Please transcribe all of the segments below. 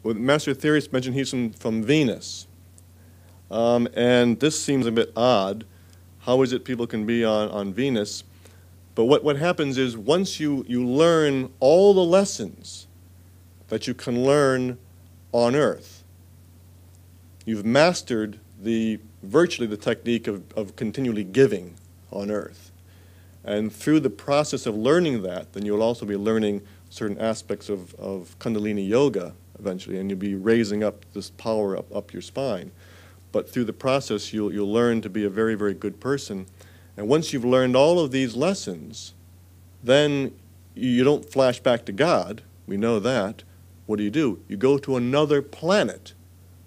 Master Aetherius mentioned he's from Venus. And this seems a bit odd. How is it people can be on Venus? But what happens is once you learn all the lessons that you can learn on Earth, you've mastered virtually the technique of continually giving on Earth. And through the process of learning that, then you'll also be learning certain aspects of Kundalini Yoga eventually, and you'll be raising up this power up your spine. But through the process, you'll learn to be a very, very good person. And once you've learned all of these lessons, then you don't flash back to God. We know that. What do? You go to another planet,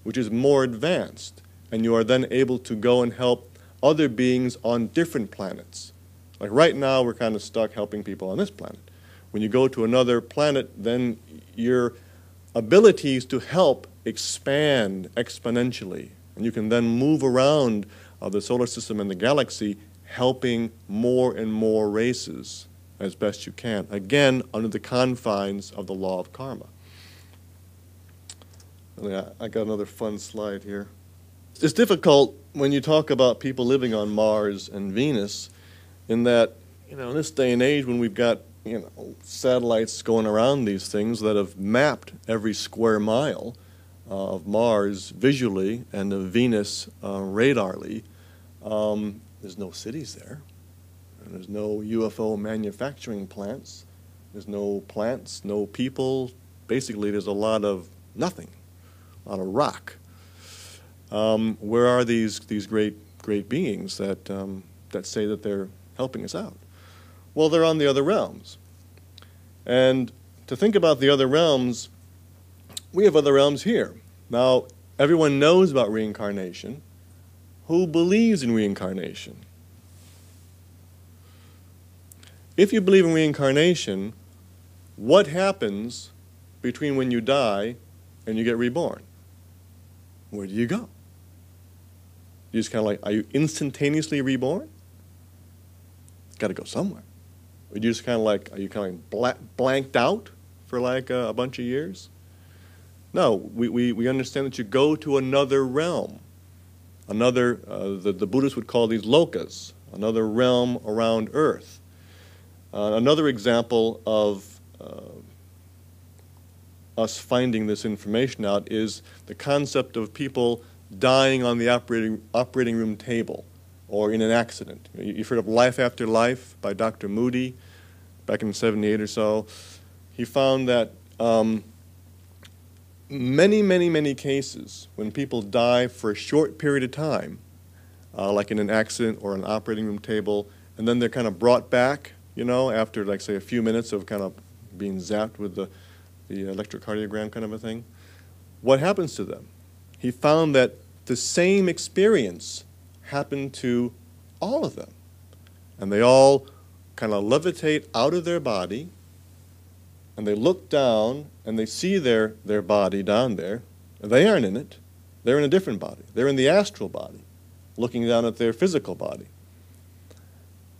which is more advanced, and you are then able to go and help other beings on different planets. Like right now, we're kind of stuck helping people on this planet. When you go to another planet, then your abilities to help expand exponentially, and you can then move around the solar system and the galaxy, helping more and more races as best you can, again, under the confines of the law of karma. I got another fun slide here. It's difficult when you talk about people living on Mars and Venus, in that, in this day and age when we've got, satellites going around these things that have mapped every square mile of Mars visually and of Venus radarly, there's no cities there. There's no UFO manufacturing plants. There's no plants, no people. Basically, there's a lot of nothing, a lot of rock. Where are these great beings that say that they're helping us out? Well, they're on the other realms. And to think about the other realms, we have other realms here. Now, everyone knows about reincarnation. Who believes in reincarnation? If you believe in reincarnation, what happens between when you die and you get reborn? Where do you go? You just kind of like, are you instantaneously reborn? It's got to go somewhere. Or you just kind of like, are you kind of like blanked out for like a bunch of years? No, we understand that you go to another realm. Another, the Buddhists would call these lokas, another realm around Earth. Another example of us finding this information out is the concept of people dying on the operating room table or in an accident. You've heard of Life After Life by Dr. Moody back in 78 or so. He found that many cases when people die for a short period of time, like in an accident or an operating room table, and then they're kind of brought back, after, like, say, a few minutes of kind of being zapped with the electrocardiogram kind of a thing, what happens to them? He found that the same experience happened to all of them. And they all kind of levitate out of their body, and they look down, and they see their body down there. They aren't in it. They're in a different body. They're in the astral body, looking down at their physical body,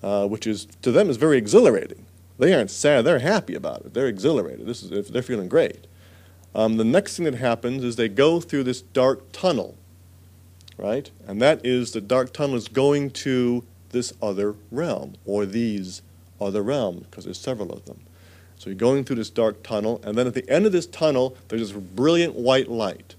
which is, to them, is very exhilarating. They aren't sad. They're happy about it. They're exhilarated. They're feeling great. The next thing that happens is they go through this dark tunnel, right? And that is, the dark tunnel is going to this other realm, or these other realms, because there's several of them. So you're going through this dark tunnel, and then at the end of this tunnel, there's this brilliant white light.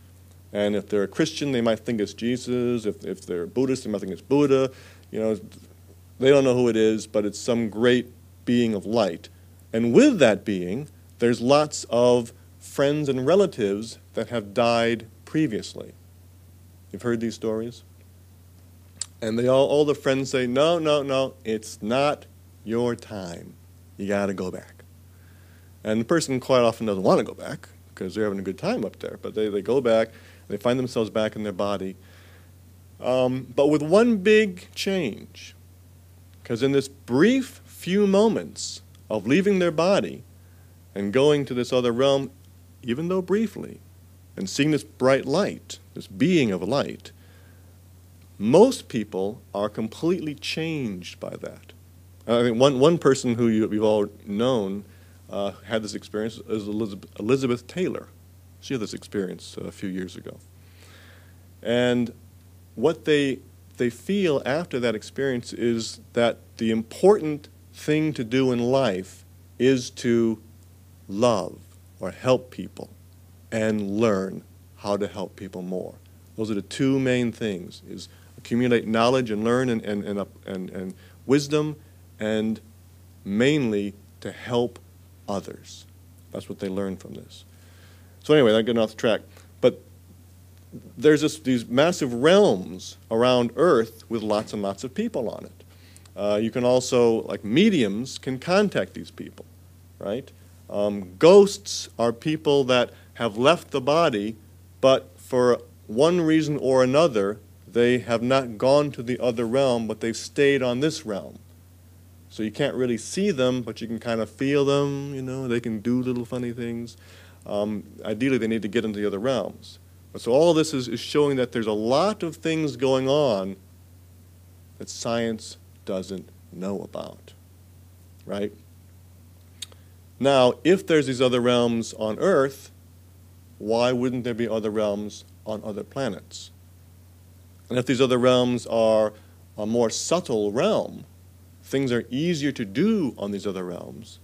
And if they're a Christian, they might think it's Jesus. If they're Buddhist, they might think it's Buddha. They don't know who it is, but it's some great being of light. And with that being, there's lots of friends and relatives that have died previously. You've heard these stories? And all the friends say, no, it's not your time. You got to go back. And the person quite often doesn't want to go back because they're having a good time up there. But they go back, they find themselves back in their body. But with one big change, because in this brief few moments of leaving their body and going to this other realm, even though briefly, and seeing this bright light, this being of light, most people are completely changed by that. I mean, one person who we've all known had this experience is Elizabeth Taylor. She had this experience a few years ago. And what they feel after that experience is that the important thing to do in life is to love or help people and learn how to help people more. Those are the two main things, is accumulate knowledge and learn and wisdom, and mainly to help others. That's what they learn from this. So anyway, I'm getting off track. But there's these massive realms around Earth with lots and lots of people on it. You can also, like mediums, can contact these people, right? Ghosts are people that have left the body, but for one reason or another, they have not gone to the other realm, but they've stayed on this realm. So you can't really see them, but you can kind of feel them, you know, they can do little funny things. Ideally, they need to get into the other realms. So all this is showing that there's a lot of things going on that science doesn't know about, right? Now, if there's these other realms on Earth, why wouldn't there be other realms on other planets? And if these other realms are a more subtle realm, things are easier to do on these other realms,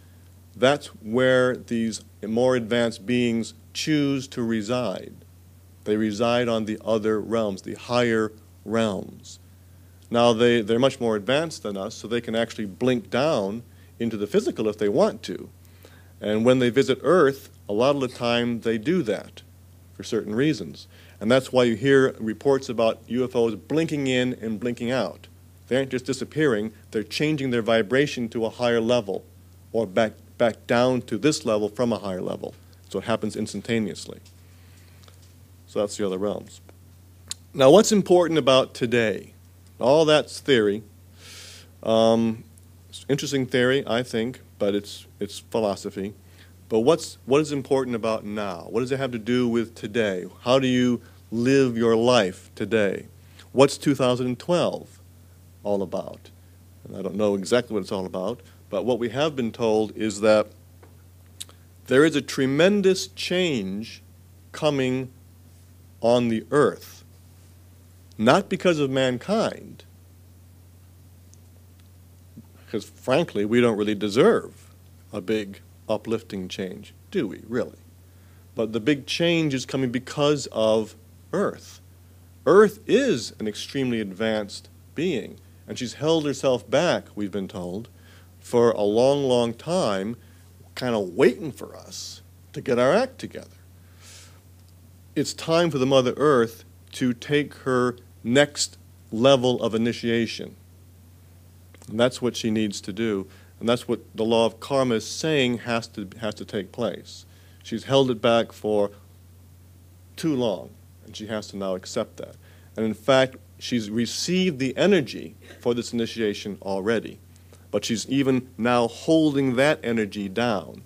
that's where these more advanced beings choose to reside. They reside on the other realms, the higher realms. Now, they're much more advanced than us, so they can actually blink down into the physical if they want to. And when they visit Earth, a lot of the time they do that for certain reasons. And that's why you hear reports about UFOs blinking in and blinking out. They aren't just disappearing, they're changing their vibration to a higher level, or back down to this level from a higher level. So it happens instantaneously. So that's the other realms. Now, what's important about today? All that's theory. It's interesting theory, I think, but it's philosophy. But what is important about now? What does it have to do with today? How do you live your life today? What's 2012 all about? And I don't know exactly what it's all about, but what we have been told is that there is a tremendous change coming on the earth, not because of mankind, because frankly, we don't really deserve a big uplifting change, do we, really? But the big change is coming because of Earth. Earth is an extremely advanced being, and she's held herself back, we've been told, for a long, long time, kind of waiting for us to get our act together. It's time for the Mother Earth to take her next level of initiation. And that's what she needs to do. And that's what the law of karma is saying has to take place. She's held it back for too long, and she has to now accept that. And in fact, she's received the energy for this initiation already. But she's even now holding that energy down.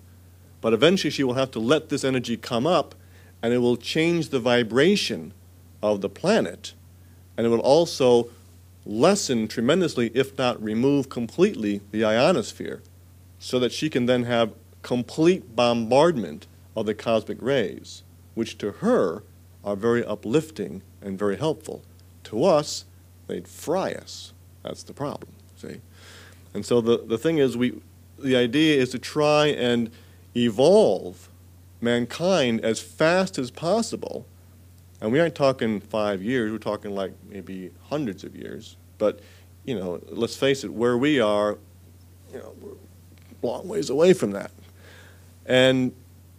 But eventually she will have to let this energy come up, and it will change the vibration of the planet. And it will also lessen tremendously, if not remove completely, the ionosphere, so that she can then have complete bombardment of the cosmic rays, which to her are very uplifting and very helpful. To us, they'd fry us. That's the problem, see? And so the thing is, the idea is to try and evolve mankind as fast as possible. And we aren't talking 5 years, we're talking like maybe hundreds of years. But, you know, let's face it, where we are, you know, we're a long ways away from that. And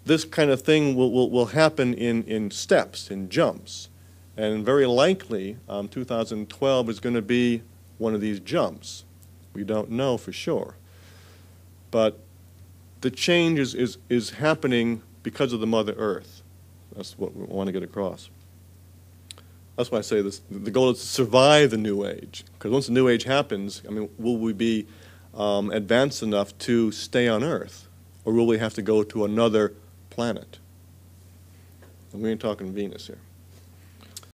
this kind of thing will happen in steps, in jumps. And very likely, 2012 is going to be one of these jumps. We don't know for sure. But the change is happening because of the Mother Earth. That's what we want to get across. That's why I say this. The goal is to survive the New Age. Because once the New Age happens, I mean, will we be advanced enough to stay on Earth? Or will we have to go to another planet? And we ain't talking Venus here.